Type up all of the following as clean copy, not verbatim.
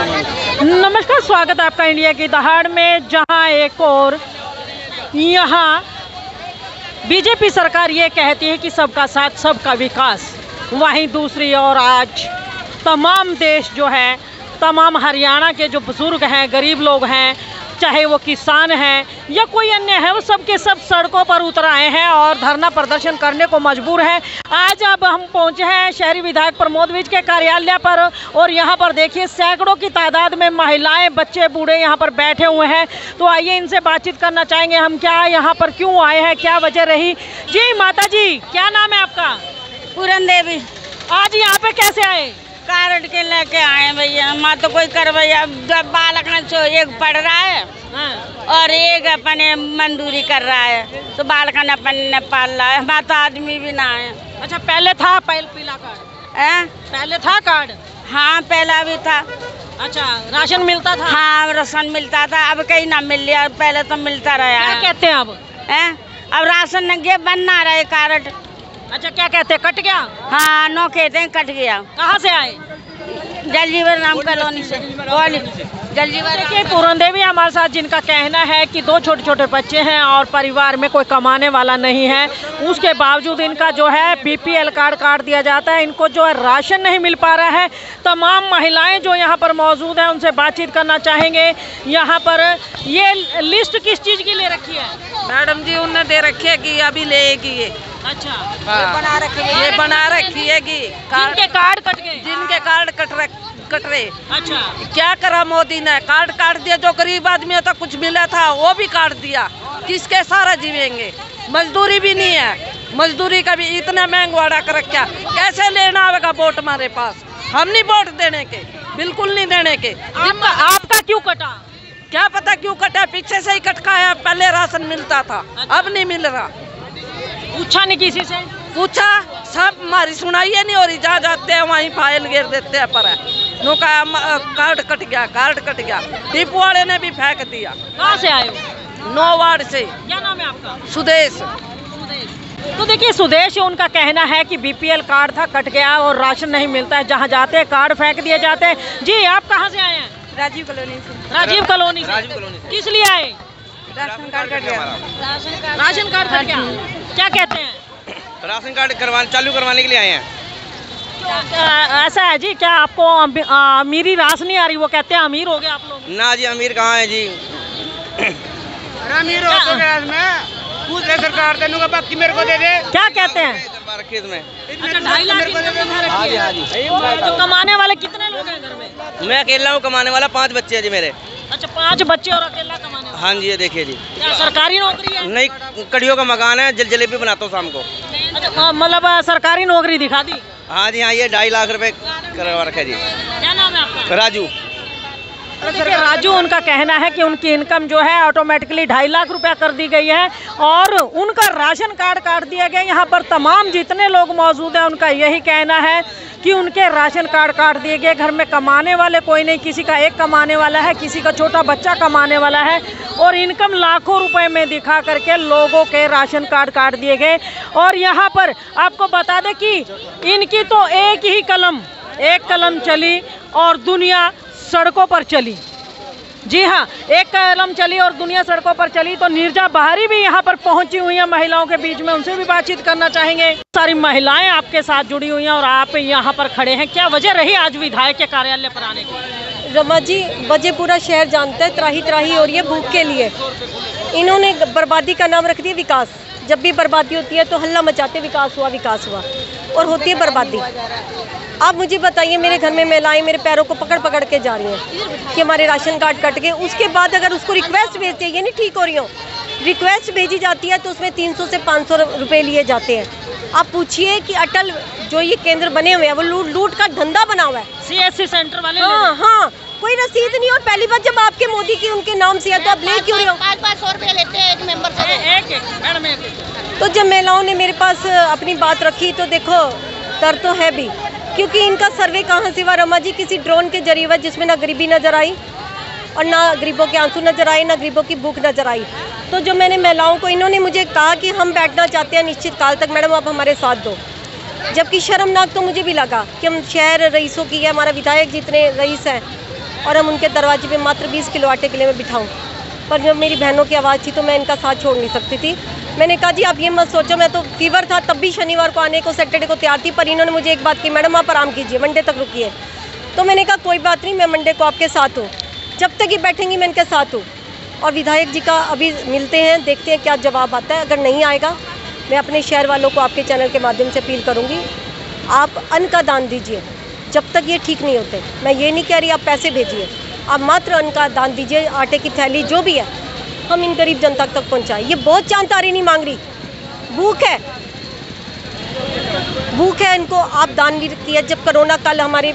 नमस्कार, स्वागत है आपका इंडिया की दहाड़ में, जहां एक और यहाँ बीजेपी सरकार ये कहती है कि सबका साथ सबका विकास, वहीं दूसरी ओर आज तमाम देश जो है, तमाम हरियाणा के जो बुजुर्ग हैं, गरीब लोग हैं, चाहे वो किसान हैं या कोई अन्य है, वो सब के सब सड़कों पर उतर आए हैं और धरना प्रदर्शन करने को मजबूर हैं। आज अब हम पहुंचे हैं शहरी विधायक प्रमोद विज के कार्यालय पर और यहाँ पर देखिए सैकड़ों की तादाद में महिलाएं, बच्चे, बूढ़े यहाँ पर बैठे हुए हैं। तो आइए इनसे बातचीत करना चाहेंगे हम, क्या यहाँ पर क्यों आए हैं, क्या वजह रही। जी माता जी, क्या नाम है आपका? पूरन देवी। आज यहाँ पे कैसे आए? कार्ड के लेके आए भैया, हम तो कोई करवैया, जब बालक न एक पढ़ रहा है और एक अपने मजदूरी कर रहा है, तो बालक न अपन ने पाल रहा है, हमारा तो आदमी भी ना है। अच्छा, पहले था पीला कार्ड? पहले था कार्ड? हाँ, पहला भी था। अच्छा, राशन मिलता था? हाँ, राशन मिलता था, अब कहीं ना मिल रहा, पहले तो मिलता रहा। क्या कहते हैं अब राशन नंगे बनना रहे कार्ड। अच्छा, क्या कहते हैं, कट गया? हाँ, नो कहते हैं कट गया। कहाँ से आए? जल जीवन राम कॉलोनी से। जल जीवन। देखिए पूरन देवी हमारे साथ, जिनका कहना है कि 2 छोटे छोटे बच्चे हैं और परिवार में कोई कमाने वाला नहीं है, उसके बावजूद इनका जो है बीपीएल कार्ड काट दिया जाता है, इनको जो है राशन नहीं मिल पा रहा है। तमाम महिलाएं जो यहाँ पर मौजूद हैं उनसे बातचीत करना चाहेंगे। यहाँ पर ये लिस्ट किस चीज़ की ले रखी है? मैडम जी उन्होंने दे रखी है कि अभी लेगी ये। अच्छा, ये बना रखी है कि जिनके कार्ड कट गए, जिनके कार्ड कट रहे। अच्छा, क्या करा मोदी ने? कार्ड काट दिया, जो गरीब आदमी तो कुछ मिला था वो भी काट दिया। किसके सारा जीवेंगे? मजदूरी भी नहीं है, मजदूरी का भी इतना महंगवाड़ा कर रखा। कैसे लेना आवेगा वोट हमारे पास? हम नहीं वोट देने के, बिल्कुल नहीं देने के। आपका क्यों कटा? क्या पता क्यों कटा, पीछे से ही कटका है। पहले राशन मिलता था, अब नहीं मिल रहा। पूछा नहीं किसी से? पूछा, सब हमारी सुनाई नहीं हो रही। जहाँ जाते हैं वहीं फाइल घेर देते हैं पर नो का कार्ड कट गया, कार्ड कट गया। डिपो वाले ने भी फेंक दिया। कहाँ से आए हो? 9 वार्ड से। क्या नाम है आपका? सुदेश। तो देखिए सुदेश, उनका कहना है कि बीपीएल कार्ड था, कट गया और राशन नहीं मिलता है, जहाँ जाते हैं कार्ड फेंक दिए जाते हैं। जी, आप कहाँ से आए हैं? राजीव कॉलोनी से। राजीव कॉलोनी से। किस लिए आए? राशन कार्ड कट गया। राशन कार्ड कट गया, क्या कहते हैं? राशन कार्ड चालू करवाने के लिए आए हैं। ऐसा है जी, क्या आपको अमीरी रास नहीं आ रही? वो कहते हैं अमीर हो गए आप लोग। ना जी, अमीर कहाँ है जी? अमीर हो गए में पूछ ले सरकार, देने का बाकी मेरे को दे दे। क्या कहते हैं? खेत में। अच्छा, 2.5 लाख की जमीन है रखी है। हाँ जी। तो कमाने वाले कितने लोग हैं घर में? मैं अकेला हूँ कमाने वाला, 5 बच्चे हैं जी मेरे। अच्छा, 5 बच्चे और अकेला कमाने वाला? हाँ जी, ये देखिए जी। क्या सरकारी नौकरी है? नहीं, कड़ियों का मकान है, जलेबी बनाता हूँ शाम को। अच्छा, मतलब सरकारी नौकरी दिखा दी? हाँ जी, हाँ, ये 2.5 लाख रुपए करवा रखा जी। क्या नाम है आपका? राजू। देखिए राजू, उनका कहना है कि उनकी इनकम जो है ऑटोमेटिकली 2.5 लाख रुपया कर दी गई है और उनका राशन कार्ड काट दिया गया। यहाँ पर तमाम जितने लोग मौजूद हैं उनका यही कहना है कि उनके राशन कार्ड काट दिए गए। घर में कमाने वाले कोई नहीं, किसी का एक कमाने वाला है, किसी का छोटा बच्चा कमाने वाला है और इनकम लाखों रुपए में दिखा करके लोगों के राशन कार्ड काट दिए गए। और यहाँ पर आपको बता दें कि इनकी तो एक कलम चली और दुनिया सड़कों पर चली। जी हाँ, एक कलम चली और दुनिया सड़कों पर चली। तो नीरजा बहारी भी यहाँ पर पहुँची हुई हैं महिलाओं के बीच में, उनसे भी बातचीत करना चाहेंगे। सारी महिलाएं आपके साथ जुड़ी हुई हैं और आप यहाँ पर खड़े हैं, क्या वजह रही आज विधायक के कार्यालय पर आने की? रमा जी, वजह पूरा शहर जानता है, त्राही त्राही हो रही है भूख के लिए। इन्होंने बर्बादी का नाम रख दिया विकास। जब भी बर्बादी होती है तो हल्ला मचाते विकास हुआ और होती है बर्बादी। आप मुझे बताइए, मेरे घर में महिलाएं मेरे पैरों को पकड़ पकड़ के जा रही हैं कि हमारे राशन कार्ड कट गए। उसके बाद अगर उसको रिक्वेस्ट भेजते हैं, ये नहीं ठीक हो रही हो, रिक्वेस्ट भेजी जाती है तो उसमें 300 से 500 रुपये लिए जाते हैं। आप पूछिए कि अटल जो ये केंद्र बने हुए हैं वो लूट का धंधा बना हुआ है। CSC सेंटर वाले? हाँ, कोई रसीद नहीं। और पहली बात, जब आपके मोदी की उनके नाम से है तो आप ले क्यों रहे हो? 500 रुपये लेते हैं एक मेंबर से। तो जब महिलाओं ने मेरे पास अपनी बात रखी तो देखो डर तो है भी, क्योंकि इनका सर्वे कहाँ से हुआ रमा जी? किसी ड्रोन के जरिए हुआ जिसमें ना गरीबी नजर आई और ना गरीबों के आंसू नजर आए, ना गरीबों की भूख नजर आई। तो जो मैंने महिलाओं को, इन्होंने मुझे कहा कि हम बैठना चाहते हैं निश्चित काल तक, मैडम आप हमारे साथ दो। जबकि शर्मनाक तो मुझे भी लगा कि हम शहर रईसों की है, हमारा विधायक जितने रईस हैं और हम उनके दरवाजे पे मात्र 20 किलो आटे के लिए मैं बिठाऊँ। पर जब मेरी बहनों की आवाज़ थी तो मैं इनका साथ छोड़ नहीं सकती थी। मैंने कहा जी आप ये मत सोचो, मैं तो फीवर था तब भी शनिवार को आने को, सैटरडे को तैयार थी, पर इन्होंने मुझे एक बात की, मैडम आप आराम कीजिए, मंडे तक रुकिए। तो मैंने कहा कोई बात नहीं, मैं मंडे को आपके साथ हूँ, जब तक ये बैठेंगी मैं इनके साथ हूँ। और विधायक जी का अभी मिलते हैं, देखते हैं क्या जवाब आता है। अगर नहीं आएगा मैं अपने शहर वालों को आपके चैनल के माध्यम से अपील करूँगी, आप अन्न का दान दीजिए जब तक ये ठीक नहीं होते। मैं ये नहीं कह रही आप पैसे भेजिए, आप मात्र अन्न का दान दीजिए, आटे की थैली जो भी है हम इन गरीब जनता तक पहुंचाएं। ये बहुत जानकारी नहीं मांग रही, भूख है इनको, आप दान भी किया। जब कोरोना काल हमारे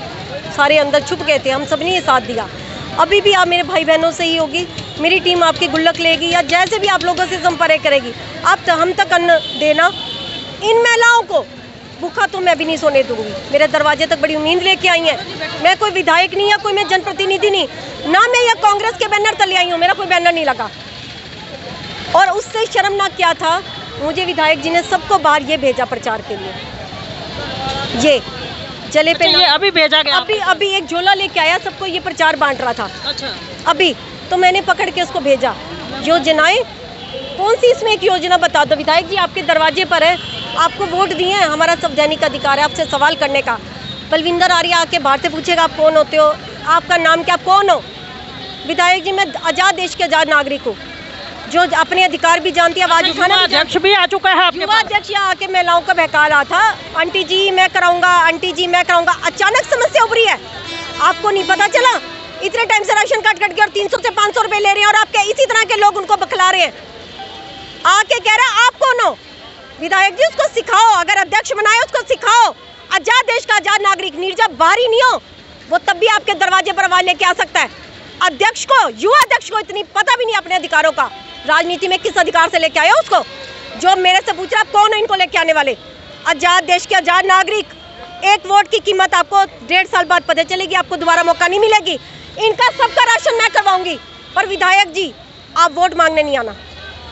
सारे अंदर छुप गए थे, हम सब ने ये साथ दिया। अभी भी आप मेरे भाई बहनों से ही होगी, मेरी टीम आपकी गुल्लक लेगी या जैसे भी आप लोगों से संपर्क करेगी, आप हम तक अन्न देना। इन महिलाओं को भूखा तो मैं भी नहीं सोने दूंगी। मेरे दरवाजे तक बड़ी उम्मीद लेके आई हैं। मैं कोई विधायक नहीं है, कोई मैं जनप्रतिनिधि नहीं, ना मैं ये कांग्रेस के बैनर तले आई हूँ, मेरा कोई बैनर नहीं लगा। और उससे शर्मनाक क्या था, मुझे विधायक जी ने सबको बाहर ये भेजा प्रचार के लिए, ये जले पे ये अभी भेजा गया, अभी एक झोला लेके आया, सबको ये प्रचार बांट रहा था। अच्छा, अभी तो मैंने पकड़ के उसको भेजा। योजनाएं कौन सी, इसमें एक योजना बता दो। विधायक जी आपके दरवाजे पर है, आपको वोट दिए हैं, हमारा संवैधानिक अधिकार है आपसे सवाल करने का। बलविंदर आर्या आके बाहर से पूछेगा आप कौन होते हो, आपका नाम क्या, कौन हो। विधायक जी मैं आज़ाद देश के आज़ाद नागरिक हूँ, जो अपने अधिकार भी जानती है, आवाज उठाना। अध्यक्ष भी आ चुका है आपके पास। अध्यक्ष यहाँ आके महिलाओं का बहका रहा था, आंटी जी मैं कराऊंगा, आंटी जी मैं कराऊंगा। अचानक समस्या उभरी है, आपको नहीं पता चला? इतने टाइम से राशन काट के और 300 से 500 रुपए ले रहे हैं, और आपके इसी तरह के लोग उनको बखला रहे हैं। आके कह रहे आप कौन हो? विधायक जी उसको सिखाओ, अगर अध्यक्ष बनाए उसको सिखाओ। आजाद देश का आजाद नागरिक, नीरजा बाहरी नहीं हो, वो तब भी आपके दरवाजे पर आवाज लेके आ सकता है। अध्यक्ष को, युवा अध्यक्ष को इतनी पता भी नहीं अपने अधिकारों का। राजनीति में किस अधिकार से लेके आए हो उसको? जो मेरे से पूछ रहा आप कौन हो इनको लेके आने वाले? आजाद देश के आजाद नागरिक, एक वोट की कीमत आपको 1.5 साल बाद पता चलेगी, आपको दोबारा मौका नहीं मिलेगी। इनका सबका राशन मैं करवाऊंगी, पर विधायक जी आप वोट मांगने नहीं आना,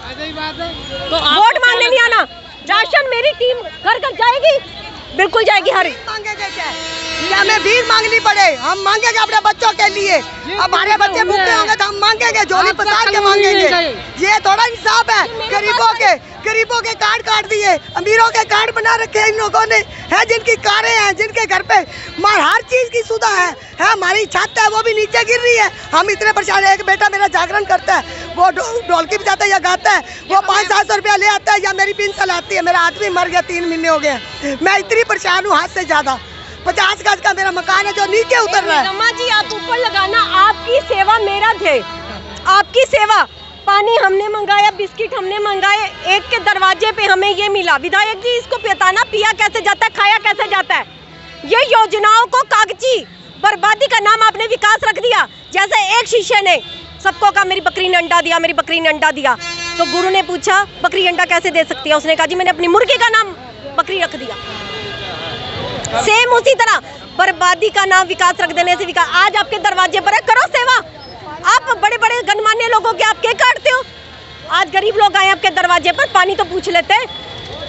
तो वोट मांगने नहीं आना। राशन मेरी टीम घर घर जाएगी, बिल्कुल जाएगी। हर मांगेंगे क्या हमें भीड़ मांगनी पड़े, हम मांगेंगे अपने बच्चों के लिए। अब हमारे बच्चे भूखे होंगे तो हम मांगेंगे, झोली पसार के मांगेंगे। ये थोड़ा इंसाफ है? गरीबों के कार्ड काट दिए, अमीरों के कार्ड बना रखे हैं इन लोगों ने, है जिनकी कारें हैं, जिनके घर पे हर चीज की सुविधा है, हमारी छत है वो भी नीचे गिर रही है। हम इतने परेशान है। एक बेटा मेरा जागरण करता है, वो ढोलकी बजाता है या गाता है, वो 500-700 रुपया ले आता है, या मेरी पेंशन आती है। मेरा आदमी मर गया, 3 महीने हो गए। मैं इतनी परेशान हूँ, हद से ज्यादा। 50 गज का मेरा मकान है जो नीचे उतर रहा है। अम्मा जी आप ऊपर लगाना, आपकी सेवा मेरा थे, आपकी सेवा। पानी हमने मंगाया, बिस्किट हमने मंगाए, एक के दरवाजे पे हमें ये मिला। विधायक जी इसको बताना पिया कैसे जाता है, खाया कैसे जाता है। ये योजनाओं को कागजी बर्बादी का नाम आपने विकास रख दिया। जैसे एक शीशे ने सबको कहा मेरी बकरी ने अंडा दिया, मेरी बकरी ने अंडा दिया, तो गुरु ने पूछा बकरी अंडा कैसे दे सकती है? उसने कहा जी मैंने अपनी मुर्गी का नाम बकरी रख दिया। सेम उसी तरह बर्बादी का नाम विकास रख देने से विकास। आज आपके दरवाजे पर है, करो सेवा। आप बड़े बड़े गणमान्य लोगों के आप केक काटते हो, आज गरीब लोग आए आपके दरवाजे पर, पानी तो पूछ लेते हैं।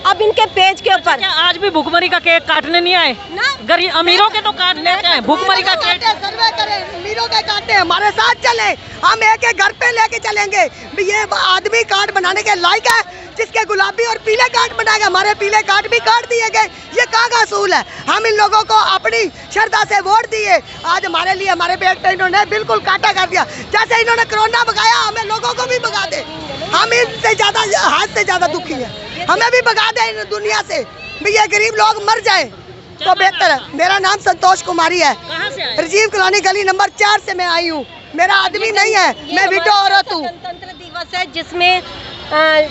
अब इनके पेज के ऊपर आज भी भूखमरी का केक काटने नहीं आए ना? गरीब अमीरों के तो काट लेते हैं, भूखमरी का केक सर्वे करें, अमीरों के काटे, हमारे साथ चले, हम एक एक घर पे लेके चलेंगे। ये आदमी कार्ड बनाने के लायक है, जिसके गुलाबी और पीले कार्ड बनाएगा। हमारे पीले कार्ड भी काट दिए गए, ये कहाँ का असूल है? हम इन लोगों को अपनी श्रद्धा से वोट दिए, आज हमारे लिए हमारे बेटे इन्होंने बिल्कुल काटा कर दिया। जैसे इन्होंने कोरोना भगाया, हमें लोगों को भी भगा दे। हम इनसे ज्यादा, हाथ से ज्यादा दुखी है, हमें भी भगा दे इन दुनिया से, ये गरीब लोग मर जाए तो बेहतर है। मेरा नाम संतोष कुमारी है, राजीव कॉलोनी गली नंबर 4 से मैं आई हूँ। मेरा आदमी नहीं है, मैं विडो औरत हूँ। गणतंत्र दिवस है जिसमें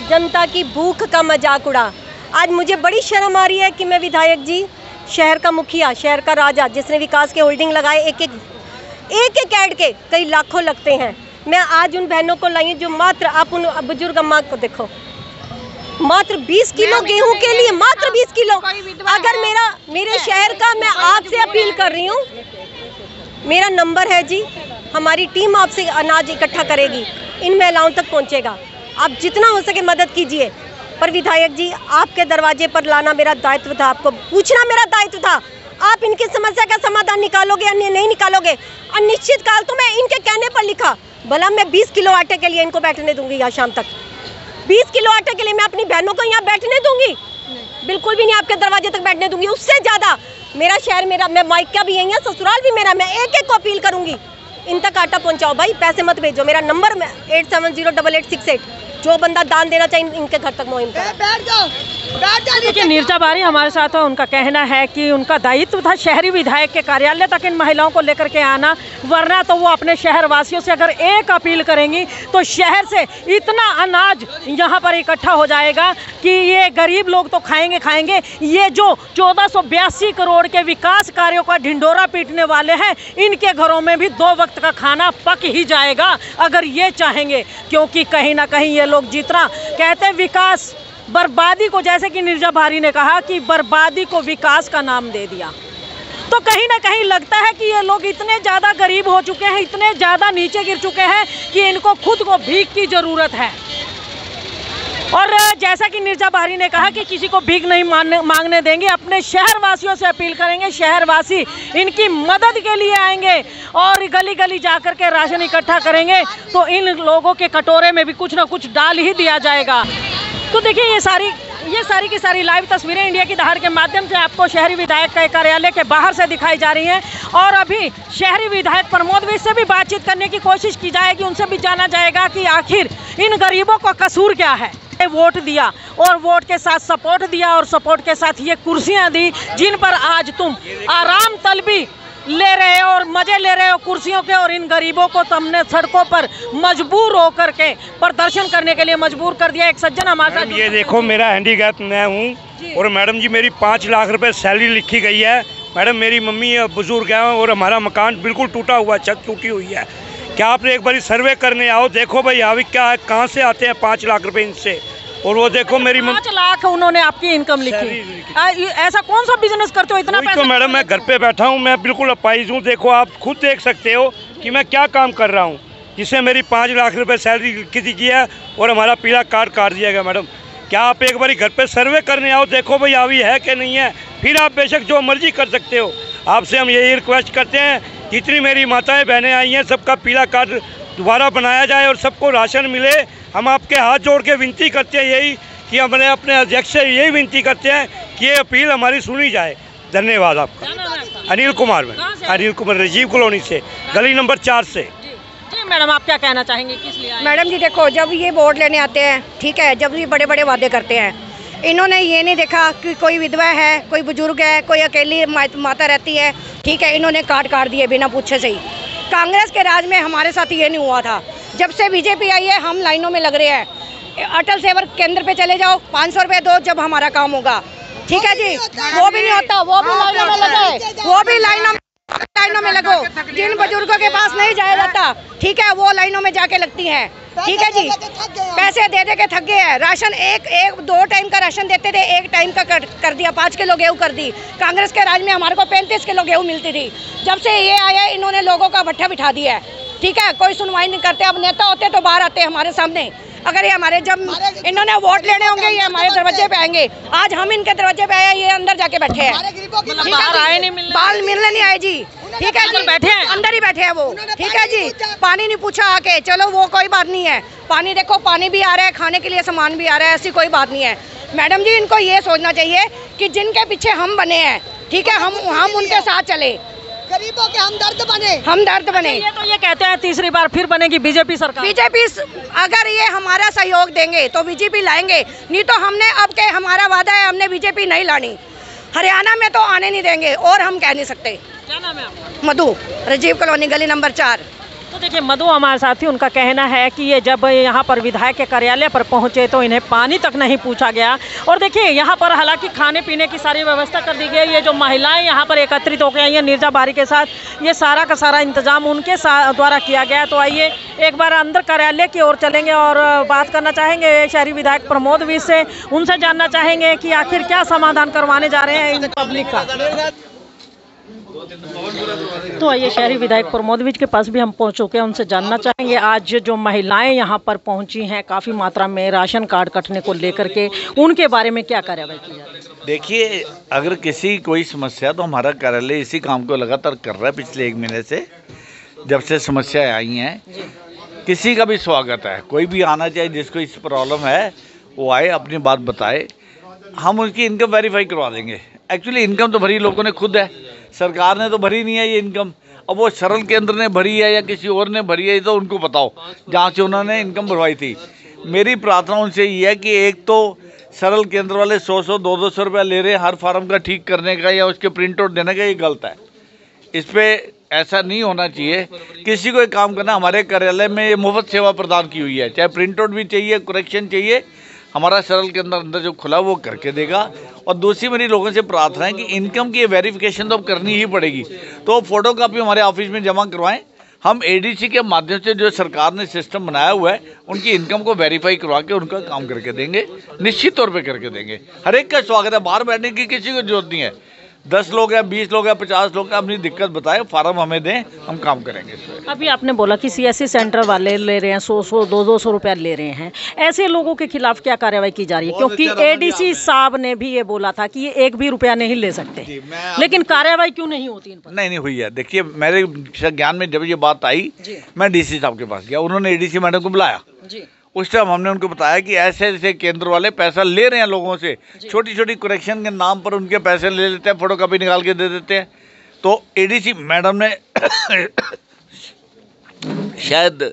जनता की भूख का मजाक उड़ा। आज मुझे बड़ी शर्म आ रही है कि मैं विधायक जी, शहर का मुखिया, शहर का राजा, जिसने विकास के होल्डिंग लगाए, एक एक ऐड के कई लाखों लगते हैं। मैं आज उन बहनों को लाई हूँ जो मात्र, आप उन बुजुर्ग अम्मा को देखो, मात्र 20 किलो गेहूं के लिए, मात्र 20 किलो। अगर मेरे शहर का, मैं आपसे अपील कर रही हूँ, मेरा नंबर है जी, हमारी टीम आपसे अनाज इकट्ठा करेगी, इन महिलाओं तक पहुँचेगा। आप जितना हो सके मदद कीजिए। पर विधायक जी आपके दरवाजे पर लाना मेरा दायित्व था, आपको पूछना मेरा दायित्व था। आप इनकी समस्या का समाधान निकालोगे या नहीं निकालोगे? अनिश्चित काल तो मैं इनके कहने पर लिखा, भला मैं 20 किलो आटे के लिए इनको बैठने दूंगी यहाँ शाम तक? 20 किलो आटे के लिए मैं अपनी बहनों को यहाँ बैठने दूंगी? बिल्कुल भी नहीं, आपके दरवाजे तक बैठने दूंगी। उससे ज्यादा मेरा शहर मेरा, मैं मायका भी यही है, ससुराल भी मेरा, मैं एक एक को अपील करूंगी इन तक आटा पहुंचाओ भाई, पैसे मत भेजो। मेरा नंबर 87088868, जो बंदा दान देना चाहिए इनके घर तक मुहिम करें। बैठ जाओ। देखिए नीरजा बारी हमारे साथ है, उनका कहना है कि उनका दायित्व था शहरी विधायक के कार्यालय तक इन महिलाओं को लेकर के आना, वरना तो वो अपने शहर वासियों से अगर एक अपील करेंगी तो शहर से इतना अनाज यहाँ पर इकट्ठा हो जाएगा कि ये गरीब लोग तो खाएंगे। ये जो 1482 करोड़ के विकास कार्यों का ढिंढोरा पीटने वाले हैं, इनके घरों में भी 2 वक्त का खाना पक ही जाएगा अगर ये चाहेंगे। क्योंकि कहीं ना कहीं ये लोग जितना कहते हैं विकास, बर्बादी को, जैसे कि नीरजा बारी ने कहा कि बर्बादी को विकास का नाम दे दिया, तो कहीं ना कहीं लगता है कि ये लोग इतने ज़्यादा गरीब हो चुके हैं, इतने ज़्यादा नीचे गिर चुके हैं कि इनको खुद को भीख की ज़रूरत है। और जैसा कि नीरजा बारी ने कहा कि किसी को भीख नहीं मांगने देंगे, अपने शहर वासियों से अपील करेंगे, शहरवासी इनकी मदद के लिए आएंगे और गली गली जाकर के राशन इकट्ठा करेंगे, तो इन लोगों के कटोरे में भी कुछ ना कुछ डाल ही दिया जाएगा। तो देखिए ये सारी की सारी लाइव तस्वीरें इंडिया की दहाड़ के माध्यम से आपको शहरी विधायक के कार्यालय के बाहर से दिखाई जा रही हैं। और अभी शहरी विधायक प्रमोद विज से भी बातचीत करने की कोशिश की जाएगी, उनसे भी जाना जाएगा कि आखिर इन गरीबों का कसूर क्या है। वोट दिया और वोट के साथ सपोर्ट दिया और सपोर्ट के साथ ये कुर्सियां दी जिन पर आज तुम आराम तलबी ले रहे हो और मजे ले रहे हो कुर्सियों के, और इन गरीबों को तुमने सड़कों पर मजबूर होकर के प्रदर्शन करने के लिए मजबूर कर दिया। एक सज्जन हमारे साथ, ये देखो मेरा हैंडीकैप मैं हूँ और मैडम जी मेरी 5 लाख रुपए सैलरी लिखी गई है। मैडम मेरी मम्मी बुजुर्ग हैं और हमारा मकान बिल्कुल टूटा हुआ, छत टूटी हुई है। क्या आपने एक बार सर्वे करने आओ, देखो भाई अभी क्या है, कहाँ से आते हैं 5 लाख रुपए इनसे। और वो देखो मेरी 5 लाख उन्होंने आपकी इनकम लिखी। ऐसा कौन सा बिजनेस करते हो इतना पैसा? तो मैडम मैं घर पे बैठा हूँ, मैं बिल्कुल अपाइज हूँ। देखो आप खुद देख सकते हो कि मैं क्या काम कर रहा हूँ, जिससे मेरी 5 लाख रुपए सैलरी लिखी की है और हमारा पीला कार्ड काट दिया गया। मैडम क्या आप एक बार घर पे सर्वे करने आओ, देखो भाई अभी है कि नहीं है, फिर आप बेशक जो मर्जी कर सकते हो। आपसे हम यही रिक्वेस्ट करते हैं, जितनी मेरी माताएं बहनें आई हैं सबका पीला कार्ड दोबारा बनाया जाए और सबको राशन मिले। हम आपके हाथ जोड़ के विनती करते हैं यही कि हमने अपने अध्यक्ष से यही विनती करते हैं कि ये अपील हमारी सुनी जाए। धन्यवाद आपका। अनिल कुमार, राजीव कॉलोनी से, गली नंबर 4 से। जी मैडम आप क्या कहना चाहेंगे, किस लिए? मैडम जी देखो, जब ये वोट लेने आते हैं, ठीक है, जब ये बड़े बड़े वादे करते हैं, इन्होंने ये नहीं देखा कि कोई विधवा है, कोई बुजुर्ग है, कोई अकेली माता रहती है, ठीक है, इन्होंने काट दिए बिना पूछे से ही। कांग्रेस के राज में हमारे साथ ये नहीं हुआ था। जब से बीजेपी आई है हम लाइनों में लग रहे हैं। अटल सेवा केंद्र पे चले जाओ, 500 रुपये दो, जब हमारा काम होगा, ठीक है जी, वो भी नहीं होता, वो भी लाइनों में लगे, वो भी लाइनों में लगो। जिन बुजुर्गों के पास नहीं जाया जाता, ठीक है, वो लाइनों में जाके लगती हैं, ठीक है जी, पैसे दे के थक गए हैं। राशन एक 2 टाइम का राशन देते थे, 1 टाइम का कर दिया, 5 किलो गेहूँ कर दी। कांग्रेस के राज में हमारे को 35 किलो गेहूँ मिलती थी। जब से ये आया इन्होंने लोगों का भट्ठा बिठा दिया है, ठीक है, कोई सुनवाई नहीं करते। अब नेता होते तो बाहर आते हमारे सामने, अगर ये हमारे जब इन्होंने वोट लेने होंगे ये हमारे दरवाजे पे आएंगे। आज हम इनके दरवाजे पे आए, ये अंदर जाके बैठे हैं, बाल मिलने नहीं आए जी, ठीक है जी, बैठे हैं अंदर ही बैठे हैं वो, ठीक है जी। पानी नहीं पूछा आके, चलो वो कोई बात नहीं है, पानी देखो, पानी भी आ रहा है, खाने के लिए सामान भी आ रहा है, ऐसी कोई बात नहीं है। मैडम जी इनको ये सोचना चाहिए कि जिनके पीछे हम बने हैं, ठीक है, हम उनके साथ चले, गरीबों के हमदर्द बने। ये तो ये कहते हैं तीसरी बार फिर बनेगी बीजेपी सरकार। बीजेपी अगर ये हमारा सहयोग देंगे तो बीजेपी लाएंगे, नहीं तो हमने अब के हमारा वादा है, हमने बीजेपी नहीं लानी। हरियाणा में तो आने नहीं देंगे और हम कह नहीं सकते। क्या नाम है आपका? मधु, राजीव कॉलोनी, गली नंबर 4। तो देखिए मधु हमारे साथ ही, उनका कहना है कि ये जब यहाँ पर विधायक के कार्यालय पर पहुँचे तो इन्हें पानी तक नहीं पूछा गया। और देखिए यहाँ पर हालांकि खाने पीने की सारी व्यवस्था कर दी गई। ये जो महिलाएं यहाँ पर एकत्रित होकर आई हैं नीरजा बारी के साथ, ये सारा का सारा इंतजाम उनके द्वारा किया गया। तो आइए एक बार अंदर कार्यालय की ओर चलेंगे और बात करना चाहेंगे शहरी विधायक प्रमोद विज से। उनसे जानना चाहेंगे कि आखिर क्या समाधान करवाने जा रहे हैं इन पब्लिक का। तो आइए शहरी विधायक प्रमोद विज के पास भी हम पहुंच चुके हैं, उनसे जानना चाहेंगे आज जो महिलाएं यहां पर पहुंची हैं काफ़ी मात्रा में राशन कार्ड कटने को लेकर के, उनके बारे में क्या कार्रवाई की जा रही है? देखिए, अगर किसी कोई समस्या तो हमारा कार्यालय इसी काम को लगातार कर रहा है पिछले 1 महीने से, जब से समस्याएं आई हैं। किसी का भी स्वागत है, कोई भी आना चाहिए, जिसको इस प्रॉब्लम है वो आए, अपनी बात बताए, हम उनकी इनकम वेरीफाई करवा देंगे। एक्चुअली इनकम तो भरी लोगों ने खुद है, सरकार ने तो भरी नहीं है ये इनकम। अब वो सरल केंद्र ने भरी है या किसी और ने भरी है तो उनको बताओ, जहाँ से उन्होंने इनकम भरवाई थी। मेरी प्रार्थना उनसे ये है कि एक तो सरल केंद्र वाले 100-100, 200 रुपया ले रहे हैं हर फार्म का ठीक करने का या उसके प्रिंट आउट देने का, ये गलत है। इस पर ऐसा नहीं होना चाहिए। किसी को एक काम करना, हमारे कार्यालय में ये मुफ्त सेवा प्रदान की हुई है, चाहे प्रिंट आउट भी चाहिए, करेक्शन चाहिए, हमारा सरल के अंदर जो खुला वो करके देगा। और दूसरी मेरी लोगों से प्रार्थना है कि इनकम की वेरिफिकेशन तो अब करनी ही पड़ेगी, तो फोटो कापी हमारे ऑफिस में जमा करवाएं। हम एडीसी के माध्यम से जो सरकार ने सिस्टम बनाया हुआ है उनकी इनकम को वेरीफाई करवा के उनका काम करके देंगे, निश्चित तौर पे करके देंगे। हर एक का स्वागत है, बाहर बैठने की किसी को जरूरत नहीं है। 10 लोग हैं, 20 लोग हैं, 50 लोग हैं, अपनी दिक्कत बताए, फार्म हमें दें, हम काम करेंगे इस पर। अभी आपने बोला कि सीएससी सेंटर वाले ले रहे हैं 100-100, 200 रुपया ले रहे हैं, ऐसे लोगों के खिलाफ क्या कार्रवाई की जा रही है? क्योंकि एडीसी साहब ने भी ये बोला था कि ये 1 भी रुपया नहीं ले सकते, लेकिन कार्रवाई क्यों नहीं होती इन पर? नहीं हुई है। देखिए, मेरे ज्ञान में जब ये बात आई, मैं डीसी साहब के पास गया, उन्होंने एडीसी मैडम को बुलाया। उस टाइम हमने उनको बताया कि ऐसे ऐसे केंद्र वाले पैसा ले रहे हैं लोगों से, छोटी छोटी करेक्शन के नाम पर उनके पैसे ले लेते हैं, फोटो कॉपी निकाल के दे देते हैं। तो एडीसी मैडम ने शायद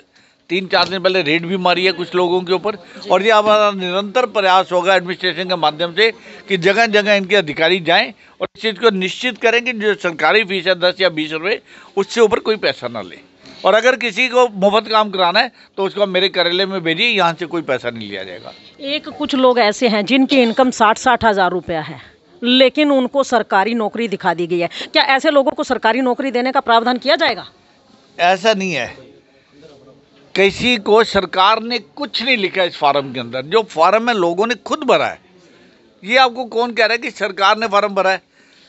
3-4 दिन पहले रेड भी मारी है कुछ लोगों के ऊपर, और ये हमारा निरंतर प्रयास होगा एडमिनिस्ट्रेशन के माध्यम से कि जगह जगह इनके अधिकारी जाएं और इस चीज़ को निश्चित करें कि जो सरकारी फीस है 10 या 20 रुपये, उससे ऊपर कोई पैसा ना ले। और अगर किसी को मुफ्त काम कराना है तो उसको मेरे कार्यालय में भेजिए, यहाँ से कोई पैसा नहीं लिया जाएगा। एक कुछ लोग ऐसे हैं जिनकी इनकम 60-60 हज़ार रुपया है, लेकिन उनको सरकारी नौकरी दिखा दी गई है। क्या ऐसे लोगों को सरकारी नौकरी देने का प्रावधान किया जाएगा? ऐसा नहीं है, किसी को सरकार ने कुछ नहीं लिखा इस फार्म के अंदर। जो फार्म है लोगों ने खुद भरा है। ये आपको कौन कह रहा है कि सरकार ने फार्म भरा है?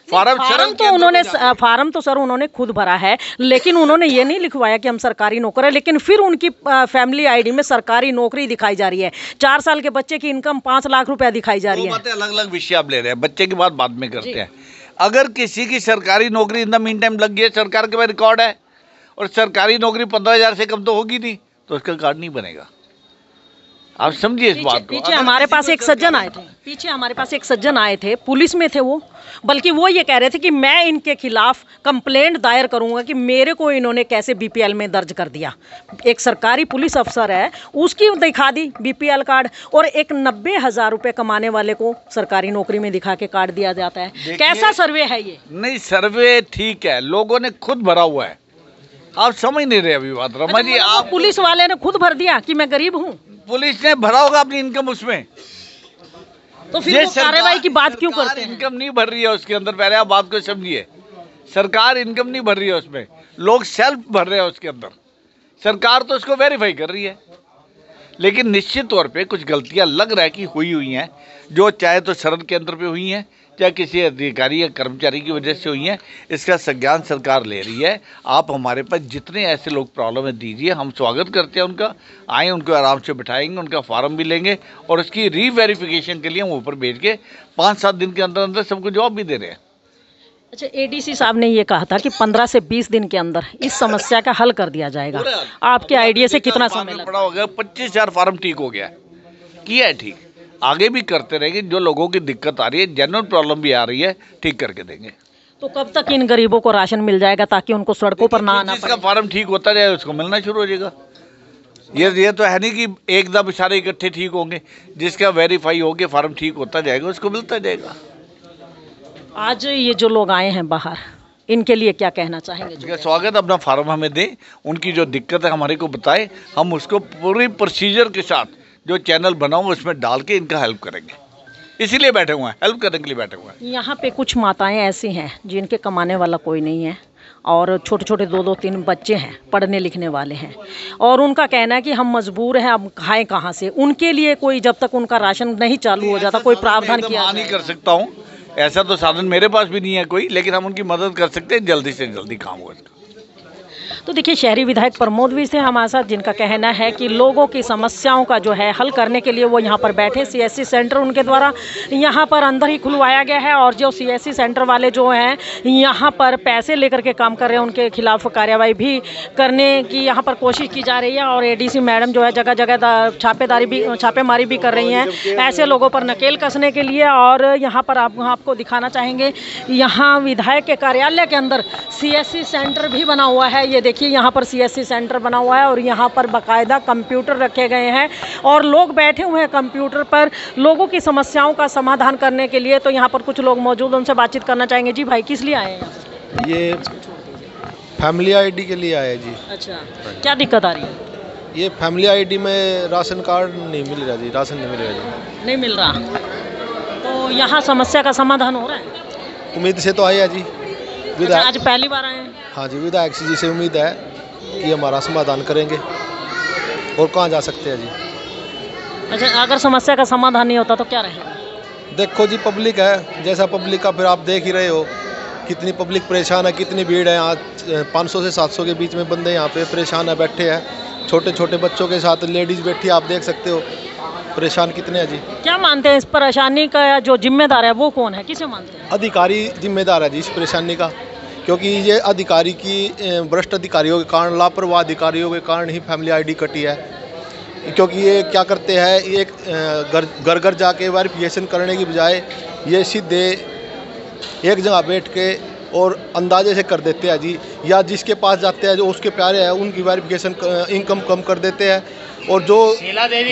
फार्म तो सर उन्होंने खुद भरा है, लेकिन उन्होंने ये नहीं लिखवाया कि हम सरकारी नौकर है, लेकिन फिर उनकी फैमिली आईडी में सरकारी नौकरी दिखाई जा रही है। 4 साल के बच्चे की इनकम 5 लाख रुपया दिखाई जा रही है। बातें अलग अलग विषय आप ले रहे हैं, बच्चे की बात बाद में करते हैं। अगर किसी की सरकारी नौकरी इन द मीन टाइम लग गई है, सरकार के पास रिकॉर्ड है, और सरकारी नौकरी 15,000 से कम तो होगी नहीं, तो उसका कार्ड नहीं बनेगा। आप समझिए इस बात को। पीछे हमारे पास एक सज्जन आए थे, पुलिस में थे वो, बल्कि वो ये कह रहे थे कि मैं इनके खिलाफ कंप्लेंट दायर करूंगा कि मेरे को इन्होंने कैसे बीपीएल में दर्ज कर दिया। एक सरकारी पुलिस अफसर है, उसकी दिखा दी बीपीएल कार्ड, और एक 90,000 रुपये कमाने वाले को सरकारी नौकरी में दिखा के कार्ड दिया जाता है। कैसा सर्वे है ये? नहीं, सर्वे ठीक है, लोगों ने खुद भरा हुआ है, आप समझ नहीं रहे अभी बात। रमा जी, आप पुलिस वाले ने खुद भर दिया कि मैं गरीब हूँ, पुलिस ने भरा होगा अपनी इनकम उसमें, तो फिर कार्रवाई की बात क्यों करते हैं? इनकम नहीं भर रही है उसके अंदर, पहले आप बात को समझिए। सरकार इनकम नहीं भर रही है उसमें, लोग सेल्फ भर रहे हैं उसके अंदर। सरकार तो उसको वेरीफाई कर रही है, लेकिन निश्चित तौर पे कुछ गलतियां लग रहा है कि हुई हैं, जो चाहे तो सरल केंद्र पे हुई हैं, चाहे किसी अधिकारी या कर्मचारी की वजह से हुई हैं। इसका संज्ञान सरकार ले रही है। आप हमारे पास जितने ऐसे लोग प्रॉब्लम है दीजिए, हम स्वागत करते हैं उनका। आए, उनको आराम से बिठाएंगे, उनका फार्म भी लेंगे, और उसकी रीवेरिफिकेशन के लिए हम ऊपर भेज के 5-7 दिन के अंदर अंदर सबको जवाब भी दे रहे हैं। अच्छा, एडीसी साहब ने ये कहा था कि 15 से 20 दिन के अंदर इस समस्या का हल कर दिया जाएगा। आपके आइडिया से कितना समय पड़ा हो गया? 25,000 फार्म ठीक हो गया, किया है ठीक, आगे भी करते रहेंगे। जो लोगों की दिक्कत आ रही है, जेन्युइन प्रॉब्लम भी आ रही है, ठीक करके देंगे। तो कब तक इन गरीबों को राशन मिल जाएगा ताकि उनको सड़कों पर ना आना पड़े? जिसका फार्म ठीक होता जाए उसको मिलना शुरू हो जाएगा। ये तो है नहीं कि एकदम सारे इकट्ठे ठीक होंगे। जिसका वेरीफाई हो गया, फार्म ठीक होता जाएगा, उसको मिलता जाएगा। आज ये जो लोग आए हैं बाहर, इनके लिए क्या कहना चाहेंगे? स्वागत, अपना फार्म हमें दें, उनकी जो दिक्कत है हमारे को बताएं, हम उसको पूरी प्रोसीजर के साथ जो चैनल बनाऊँ उसमें डाल के इनका हेल्प करेंगे। इसीलिए बैठे हुए हैं, हेल्प करने के लिए बैठे हुए हैं। यहाँ पे कुछ माताएं ऐसी हैं जिनके कमाने वाला कोई नहीं है, और छोटे छोटे 2-3 बच्चे हैं, पढ़ने लिखने वाले हैं, और उनका कहना है कि हम मजबूर हैं, अब खाएं कहाँ से। उनके लिए कोई, जब तक उनका राशन नहीं चालू हो जाता, कोई प्रावधान किया नहीं कर सकता हूँ, ऐसा तो साधन मेरे पास भी नहीं है कोई, लेकिन हम उनकी मदद कर सकते हैं, जल्दी से जल्दी काम हो इसका। तो देखिए शहरी विधायक प्रमोद भी से हमारे साथ, जिनका कहना है कि लोगों की समस्याओं का जो है हल करने के लिए वो यहाँ पर बैठे। सीएससी सेंटर उनके द्वारा यहाँ पर अंदर ही खुलवाया गया है और जो सीएससी सेंटर वाले जो हैं यहाँ पर पैसे लेकर के काम कर रहे हैं उनके खिलाफ कार्रवाई भी करने की यहाँ पर कोशिश की जा रही है। और एडीसी मैडम जो है जगह जगह छापेमारी भी कर रही हैं ऐसे लोगों पर नकेल कसने के लिए। और यहाँ पर आपको दिखाना चाहेंगे, यहाँ विधायक के कार्यालय के अंदर सीएससी सेंटर भी बना हुआ है। ये देखिए यहाँ पर सीएससी सेंटर बना हुआ है और यहाँ पर बाकायदा कंप्यूटर रखे गए हैं और लोग बैठे हुए हैं कंप्यूटर पर लोगों की समस्याओं का समाधान करने के लिए। तो यहाँ पर कुछ लोग मौजूद, उनसे बातचीत करना चाहेंगे। जी भाई, किस लिए आए हैं? ये फैमिली आईडी के लिए आए जी। अच्छा, क्या दिक्कत आ रही है? ये फैमिली आईडी में राशन कार्ड नहीं मिल रहा जी, राशन नहीं मिल रहा जी। नहीं मिल रहा, तो यहाँ समस्या का समाधान हो रहा है? उम्मीद से तो आए हैं जी। अच्छा, आज पहली बार आए हैं? हाँ जी, विधायक जी से उम्मीद है कि हमारा समाधान करेंगे। और कहाँ जा सकते हैं जी? अच्छा, अगर समस्या का समाधान नहीं होता तो क्या रहेगा? देखो जी, पब्लिक है, जैसा पब्लिक का फिर आप देख ही रहे हो कितनी पब्लिक परेशान है, कितनी भीड़ है। आज 500 से 700 के बीच में बंदे यहाँ पे परेशान है, बैठे हैं, छोटे छोटे बच्चों के साथ लेडीज़ बैठी, आप देख सकते हो परेशान कितने हैं जी। क्या मानते हैं इस परेशानी का जो जिम्मेदार है वो कौन है, किसे मानते हैं? अधिकारी जिम्मेदार है जी इस परेशानी का, क्योंकि ये अधिकारी की भ्रष्ट अधिकारियों के कारण, लापरवाह अधिकारियों के कारण ही फैमिली आईडी कटी है। क्योंकि ये क्या करते हैं, ये घर घर जाके वेरिफिकेशन करने की बजाय ये सीधे एक जगह बैठ के और अंदाजे से कर देते हैं जी, या जिसके पास जाते हैं जो उसके प्यारे हैं उनकी वेरिफिकेशन इनकम कम कर देते हैं और जो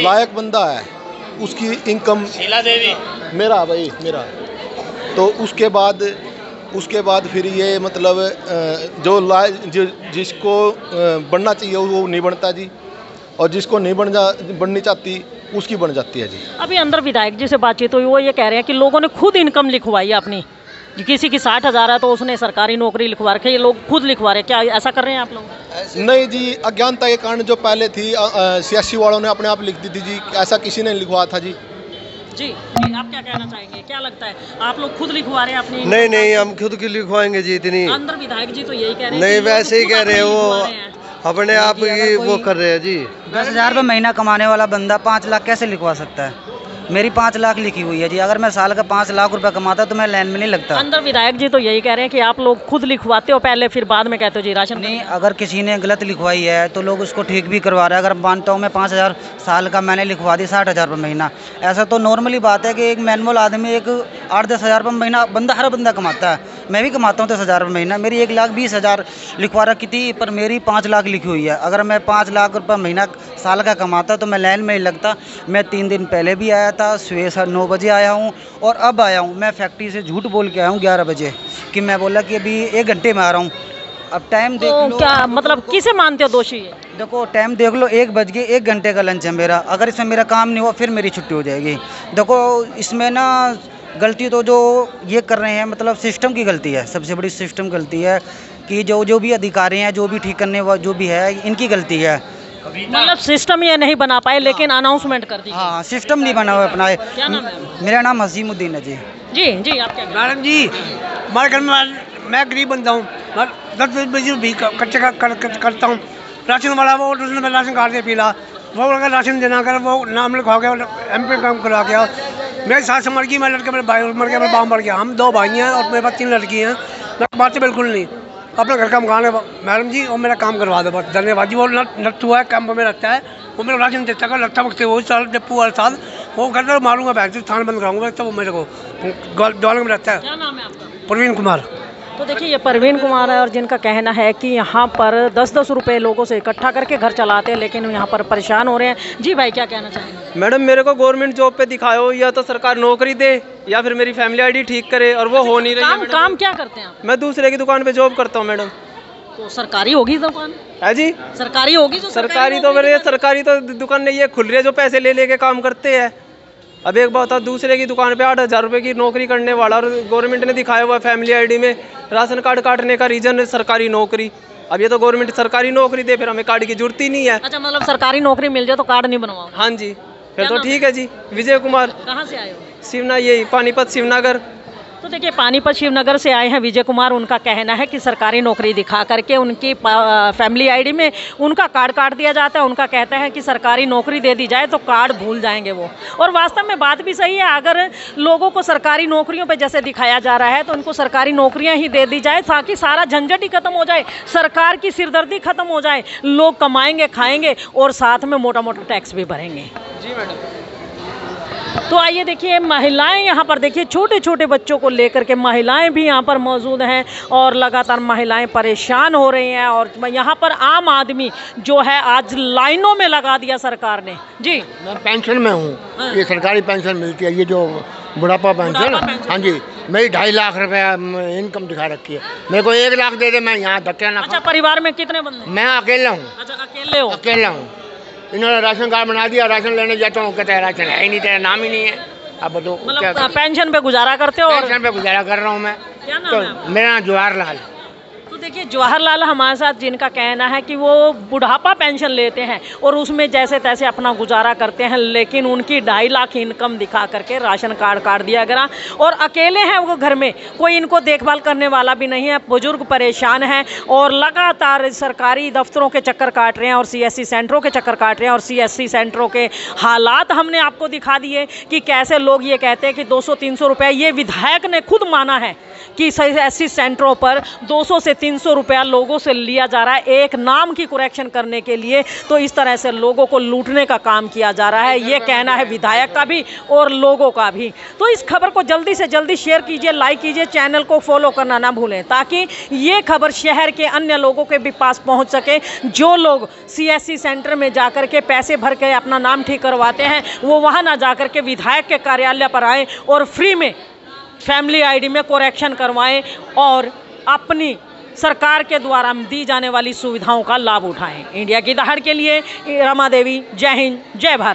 लायक बंदा है उसकी इनकम मेरा भाई मेरा, तो उसके बाद फिर ये मतलब जिसको बनना चाहिए वो नहीं बनता जी, और जिसको नहीं बननी चाहती उसकी बन जाती है जी। अभी अंदर विधायक जी से बातचीत हुई, वो ये कह रहे हैं कि लोगों ने खुद इनकम लिखवाई है अपनी, किसी की 60,000 है तो उसने सरकारी नौकरी लिखवा रखी है, ये लोग खुद लिखवा रहे हैं। क्या ऐसा कर रहे हैं आप लोग? नहीं जी, अज्ञानता के कारण जो पहले थी सीएससी वालों ने अपने आप लिख दी थी जी, ऐसा किसी ने लिखवा था जी। जी, आप क्या कहना चाहेंगे, क्या लगता है आप लोग खुद लिखवा रहे हैं अपनी? नहीं, हम खुद की लिखवाएंगे जी इतनी। अंदर विधायक जी तो यही कह रहे हैं। नहीं, वैसे ही कह रहे हैं, वो अपने आप ही वो कर रहे हैं जी। 10,000 रुपये महीना कमाने वाला बंदा 5 लाख कैसे लिखवा सकता है? मेरी 5 लाख लिखी हुई है जी, अगर मैं साल का 5 लाख रुपए कमाता तो मैं लाइन में नहीं लगता। अंदर विधायक जी तो यही कह रहे हैं कि आप लोग खुद लिखवाते हो पहले, फिर बाद में कहते हो जी राशन। नहीं, अगर किसी ने गलत लिखवाई है तो लोग उसको ठीक भी करवा रहे हैं। अगर मानता हूँ मैं 5,000 साल का मैंने लिखवा दी 60,000 रुपये महीना, ऐसा तो नॉर्मली बात है कि एक मैनुअल आदमी एक 8-10 हज़ार रुपये महीना हर बंदा कमाता है। मैं भी कमाता हूँ 10,000 रुपये महीना, मेरी 1,20,000 लिखवा रखी थी, पर मेरी 5 लाख लिखी हुई है। अगर मैं 5 लाख रुपये महीना साल का कमाता तो मैं लाइन में ही लगता। मैं 3 दिन पहले भी आया था, सुबह 9 बजे आया हूँ और अब आया हूँ। मैं फैक्ट्री से झूठ बोल के आया हूँ 11 बजे कि मैं बोला कि अभी 1 घंटे में आ रहा हूँ। अब टाइम देख लो, क्या मतलब किसे मानते हो दोषी है? देखो टाइम देख लो, 1 बज गए, 1 घंटे का लंच है मेरा। अगर इसमें मेरा काम नहीं हुआ फिर मेरी छुट्टी हो जाएगी। देखो इसमें ना गलती तो जो ये कर रहे हैं मतलब सिस्टम की गलती है, सबसे बड़ी सिस्टम गलती है कि जो भी अधिकारी हैं, जो भी ठीक करने वाले जो भी है, इनकी गलती है। मतलब सिस्टम ये नहीं बना पाए, लेकिन अनाउंसमेंट कर दी। हाँ, सिस्टम नहीं बना हुआ अपना। क्या नाम है? मेरा नाम हसीमुद्दीन है जी। जी आप क्या? मैडम जी, हमारे घर में मैं गरीब बंदा हूँ, 10 बजे भी कच्चे करता हूँ। राशन वाला वो उसने राशन कार्ड दे पीला, वो अगर राशन देना कर वो नाम लिखवा के MP काम करा गया। मेरी सास मर गई, मेरे लड़के मेरे भाई मर गया, मेरा बाप मर गया। हम 2 भाई हैं और मेरे पास 3 लड़की हैं। मैं कमाते बिल्कुल नहीं, अपने घर का मकान है मैडम जी, और मेरा काम करवा दो बस, धन्यवाद जी। वो नट्टू है, कैंप में रहता है, वो मेरा राशन देता है, लगता वक्त वो साल डिप्पू वाले साल वो करता मारूंगा, बैठ थाने बंद कराऊंगा, तो वो मेरे को द्वारका में रहता है। क्या नाम है आपका? प्रवीण कुमार। तो देखिए ये परवीन कुमार है और जिनका कहना है कि यहाँ पर 10-10 रुपये लोगों से इकट्ठा करके घर चलाते हैं, लेकिन यहाँ पर परेशान हो रहे हैं। जी भाई क्या कहना चाहेंगे? मैडम मेरे को गवर्नमेंट जॉब पे दिखाओ, या तो सरकार नौकरी दे या फिर मेरी फैमिली आईडी ठीक करे, और वो हो नहीं रही है। काम क्या करते हैं आप? मैं दूसरे की दुकान पे जॉब करता हूँ मैडम। तो सरकारी होगी दुकान? है जी, सरकारी होगी। तो सरकारी तो दुकान नहीं है, खुल रही है, जो पैसे ले लेके काम करते हैं। अब एक बात था, दूसरे की दुकान पे 8,000 रुपये की नौकरी करने वाला, और गवर्नमेंट ने दिखाया हुआ फैमिली आईडी में राशन कार्ड काटने का रीजन सरकारी नौकरी। अब ये तो गवर्नमेंट सरकारी नौकरी दे, फिर हमें कार्ड की जरूरत ही नहीं है। अच्छा, मतलब सरकारी नौकरी मिल जाए तो कार्ड नहीं बनवाओ? हाँ जी, फिर तो ठीक है जी। विजय कुमार। कहाँ से आए हो? शिवना, यही पानीपत शिवनगर। तो देखिए, पानीपत शिवनगर से आए हैं विजय कुमार। उनका कहना है कि सरकारी नौकरी दिखा करके उनकी फैमिली आईडी में उनका कार्ड काट दिया जाता है। उनका कहता है कि सरकारी नौकरी दे दी जाए तो कार्ड भूल जाएंगे वो। और वास्तव में बात भी सही है। अगर लोगों को सरकारी नौकरियों पे जैसे दिखाया जा रहा है तो उनको सरकारी नौकरियां ही दे दी जाए ताकि सारा झंझट ही खत्म हो जाए, सरकार की सिरदर्दी खत्म हो जाए, लोग कमाएंगे, खाएंगे और साथ में मोटा मोटा टैक्स भी भरेंगे। जी मैडम। तो आइए देखिए, महिलाएं यहाँ पर देखिए, छोटे छोटे बच्चों को लेकर के महिलाएं भी यहाँ पर मौजूद हैं और लगातार महिलाएं परेशान हो रही हैं। और यहाँ पर आम आदमी जो है आज लाइनों में लगा दिया सरकार ने। जी, मैं पेंशन में हूँ। ये सरकारी पेंशन मिलती है, ये जो बुढ़ापा पेंशन। हाँ जी, मेरी 2.5 लाख रुपए इनकम दिखा रखी है। मेरे को 1 लाख दे दे, मैं यहाँ धक्के ना। अच्छा, परिवार में कितने बंदे? मैं अकेला हूँ। अच्छा, अकेले हो? अकेला हूँ। इन्होंने राशन कार्ड बना दिया, राशन लेने जाता हूँ, कहते हैं राशन है ही नहीं, तेरा नाम ही नहीं है। अब बताओ, मतलब पेंशन पे गुजारा करते हो? पेंशन पे गुजारा कर रहा हूँ मैं। क्या नाम है आपका? मेरा नाम जवाहरलाल। तो देखिए, जवाहरलाल हमारे साथ, जिनका कहना है कि वो बुढ़ापा पेंशन लेते हैं और उसमें जैसे तैसे अपना गुजारा करते हैं, लेकिन उनकी 2.5 लाख इनकम दिखा करके राशन कार्ड काट दिया गया और अकेले हैं वो घर में, कोई इनको देखभाल करने वाला भी नहीं है। बुजुर्ग परेशान हैं और लगातार सरकारी दफ्तरों के चक्कर काट रहे हैं और CSC सेंटरों के चक्कर काट रहे हैं। और CSC सेंटरों के हालात हमने आपको दिखा दिए कि कैसे लोग ये कहते हैं कि 200-300 रुपये, ये विधायक ने खुद माना है कि CSC सेंटरों पर 200 से 300 रुपया लोगों से लिया जा रहा है एक नाम की करेक्शन करने के लिए। तो इस तरह से लोगों को लूटने का काम किया जा रहा है, ये कहना है विधायक का भी और लोगों का भी। तो इस खबर को जल्दी से जल्दी शेयर कीजिए, लाइक कीजिए, चैनल को फॉलो करना ना भूलें ताकि ये खबर शहर के अन्य लोगों के भी पास पहुंच सके। जो लोग CSC सेंटर में जाकर के पैसे भर के अपना नाम ठीक करवाते हैं, वो वहाँ ना जाकर के विधायक के कार्यालय पर आएँ और फ्री में फैमिली आईडी में करेक्शन करवाएं और अपनी सरकार के द्वारा दी जाने वाली सुविधाओं का लाभ उठाएं। इंडिया की दहाड़ के लिए रमा देवी, जय हिंद, जय भारत।